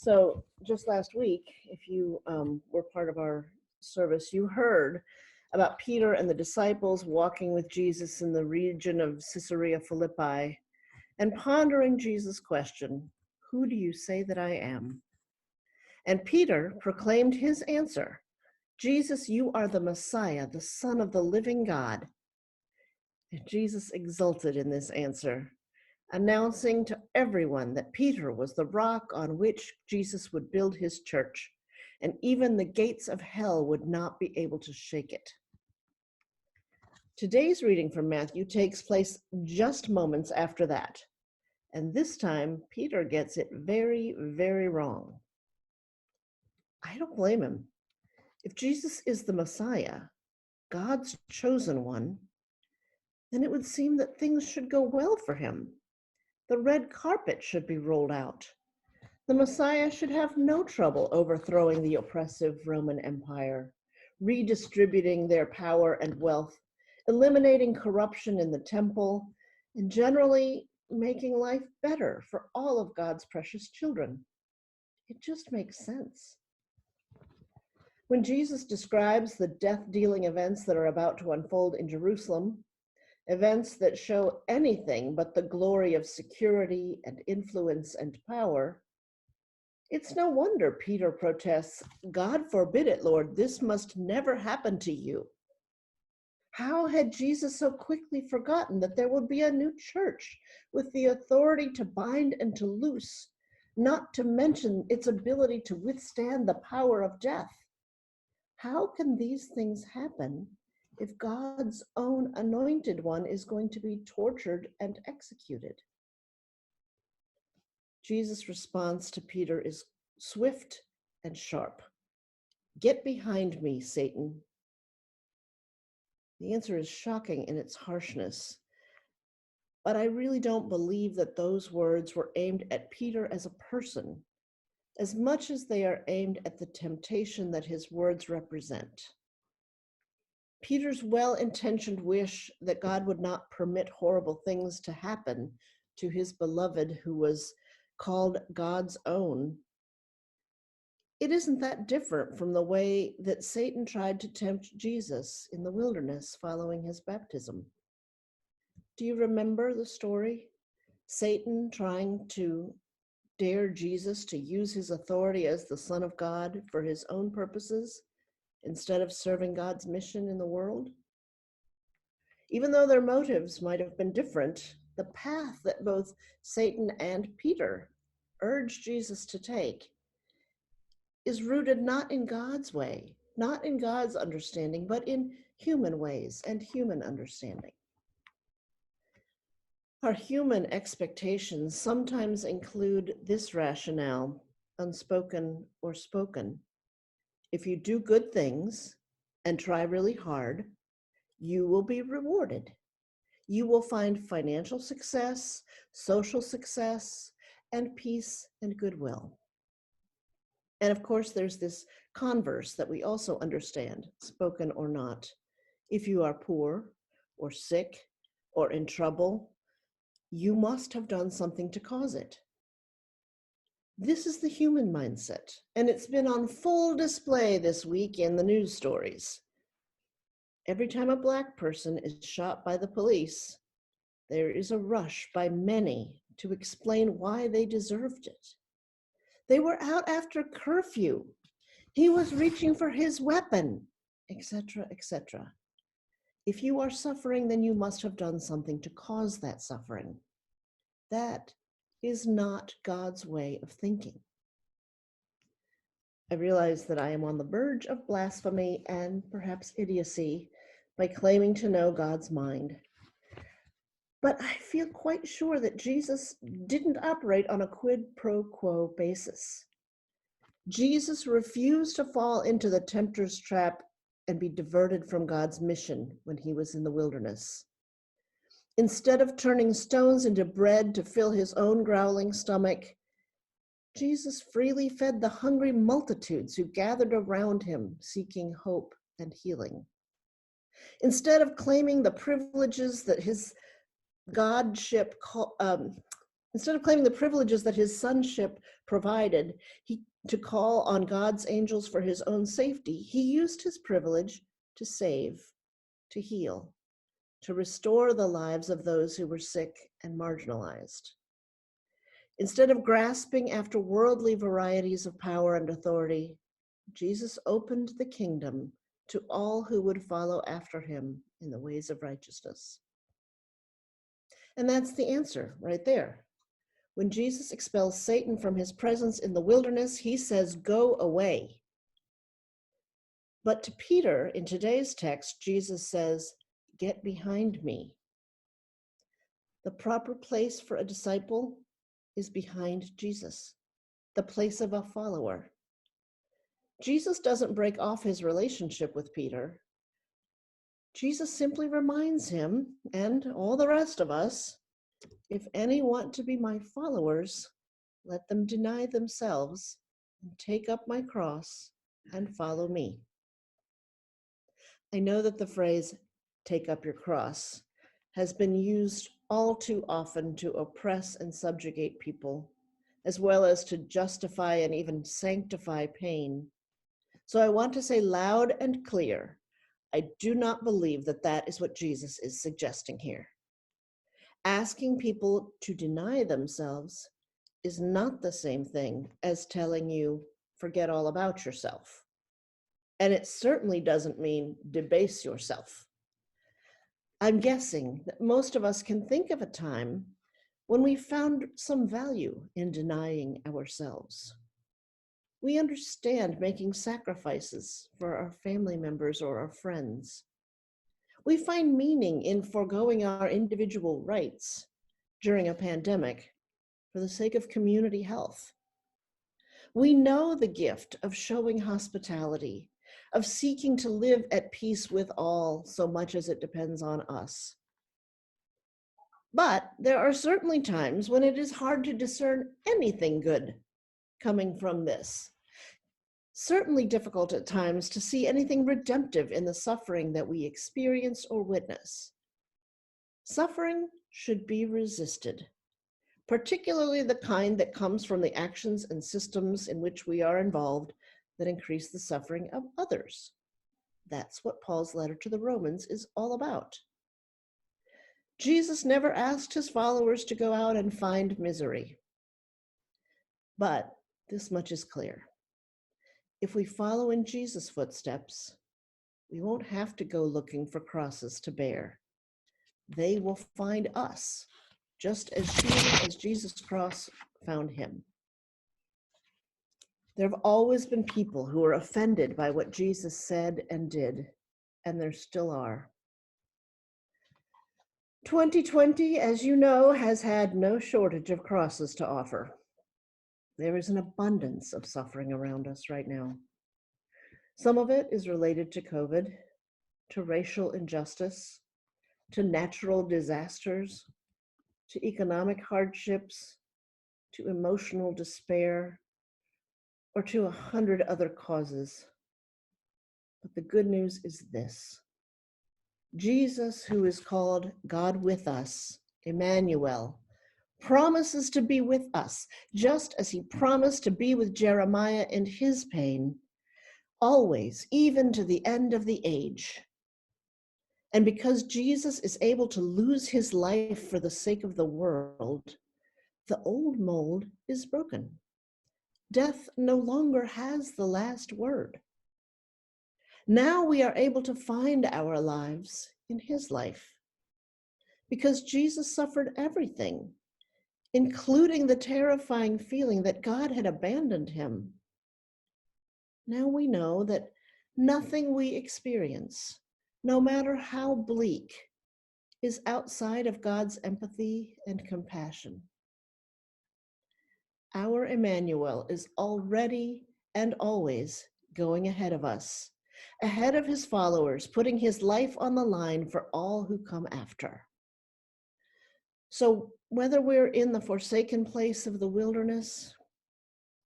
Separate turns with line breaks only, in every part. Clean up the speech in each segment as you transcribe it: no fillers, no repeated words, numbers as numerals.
So just last week, if you were part of our service, you heard about Peter and the disciples walking with Jesus in the region of Caesarea Philippi and pondering Jesus' question, "Who do you say that I am?" And Peter proclaimed his answer, "Jesus, you are the Messiah, the Son of the living God." And Jesus exulted in this answer, announcing to everyone that Peter was the rock on which Jesus would build his church, and even the gates of hell would not be able to shake it. Today's reading from Matthew takes place just moments after that, and this time Peter gets it very, very wrong. I don't blame him. If Jesus is the Messiah, God's chosen one, then it would seem that things should go well for him. The red carpet should be rolled out. The Messiah should have no trouble overthrowing the oppressive Roman Empire, redistributing their power and wealth, eliminating corruption in the temple, and generally making life better for all of God's precious children. It just makes sense. When Jesus describes the death-dealing events that are about to unfold in Jerusalem, events that show anything but the glory of security and influence and power, it's no wonder Peter protests, "God forbid it, Lord, this must never happen to you." How had Jesus so quickly forgotten that there would be a new church with the authority to bind and to loose, not to mention its ability to withstand the power of death? How can these things happen if God's own anointed one is going to be tortured and executed? Jesus' response to Peter is swift and sharp. "Get behind me, Satan." The answer is shocking in its harshness, but I really don't believe that those words were aimed at Peter as a person, as much as they are aimed at the temptation that his words represent. Peter's well-intentioned wish that God would not permit horrible things to happen to his beloved who was called God's own, it isn't that different from the way that Satan tried to tempt Jesus in the wilderness following his baptism. Do you remember the story? Satan trying to dare Jesus to use his authority as the Son of God for his own purposes instead of serving God's mission in the world? Even though their motives might have been different, the path that both Satan and Peter urged Jesus to take is rooted not in God's way, not in God's understanding, but in human ways and human understanding. Our human expectations sometimes include this rationale, unspoken or spoken. If you do good things and try really hard, you will be rewarded. You will find financial success, social success, and peace and goodwill. And of course, there's this converse that we also understand, spoken or not. If you are poor or sick or in trouble, you must have done something to cause it. This is the human mindset, and it's been on full display this week in the news stories. Every time a Black person is shot by the police, there is a rush by many to explain why they deserved it. They were out after curfew. He was reaching for his weapon, etc., etc. If you are suffering, then you must have done something to cause that suffering. That is not God's way of thinking. I realize that I am on the verge of blasphemy and perhaps idiocy by claiming to know God's mind. But I feel quite sure that Jesus didn't operate on a quid pro quo basis. Jesus refused to fall into the tempter's trap and be diverted from God's mission when he was in the wilderness. Instead of turning stones into bread to fill his own growling stomach, Jesus freely fed the hungry multitudes who gathered around him seeking hope and healing. Instead of claiming the privileges that his godship Instead of claiming the privileges that his sonship provided, to call on God's angels for his own safety, he used his privilege to save, to heal, to restore the lives of those who were sick and marginalized. Instead of grasping after worldly varieties of power and authority, Jesus opened the kingdom to all who would follow after him in the ways of righteousness. And that's the answer right there. When Jesus expels Satan from his presence in the wilderness, he says, "Go away." But to Peter, in today's text, Jesus says, "Get behind me." The proper place for a disciple is behind Jesus, the place of a follower. Jesus doesn't break off his relationship with Peter. Jesus simply reminds him, and all the rest of us, if any want to be my followers, let them deny themselves and take up my cross and follow me. I know that the phrase, "take up your cross," has been used all too often to oppress and subjugate people, as well as to justify and even sanctify pain. So I want to say loud and clear, I do not believe that that is what Jesus is suggesting here. Asking people to deny themselves is not the same thing as telling you, forget all about yourself. And it certainly doesn't mean debase yourself. I'm guessing that most of us can think of a time when we found some value in denying ourselves. We understand making sacrifices for our family members or our friends. We find meaning in foregoing our individual rights during a pandemic for the sake of community health. We know the gift of showing hospitality, of seeking to live at peace with all, so much as it depends on us. But there are certainly times when it is hard to discern anything good coming from this. Certainly difficult at times to see anything redemptive in the suffering that we experience or witness. Suffering should be resisted, particularly the kind that comes from the actions and systems in which we are involved that increase the suffering of others. That's what Paul's letter to the Romans is all about. Jesus never asked his followers to go out and find misery. But this much is clear. If we follow in Jesus' footsteps, we won't have to go looking for crosses to bear. They will find us, just as surely as Jesus' cross found him. There have always been people who were offended by what Jesus said and did, and there still are. 2020, as you know, has had no shortage of crosses to offer. There is an abundance of suffering around us right now. Some of it is related to COVID, to racial injustice, to natural disasters, to economic hardships, to emotional despair, or to 100 other causes. But the good news is this. Jesus, who is called God with us, Emmanuel, promises to be with us, just as he promised to be with Jeremiah in his pain, always, even to the end of the age. And because Jesus is able to lose his life for the sake of the world, the old mold is broken. Death no longer has the last word. Now we are able to find our lives in his life, because Jesus suffered everything, including the terrifying feeling that God had abandoned him. Now we know that nothing we experience, no matter how bleak, is outside of God's empathy and compassion. Our Emmanuel is already and always going ahead of us, ahead of his followers, putting his life on the line for all who come after. So whether we're in the forsaken place of the wilderness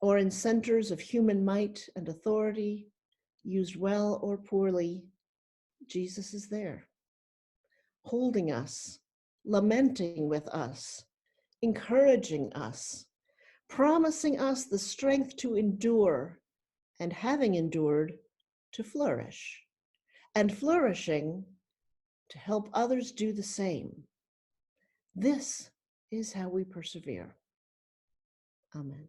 or in centers of human might and authority, used well or poorly, Jesus is there, holding us, lamenting with us, encouraging us, promising us the strength to endure, and having endured, to flourish, and flourishing, to help others do the same. This is how we persevere. Amen.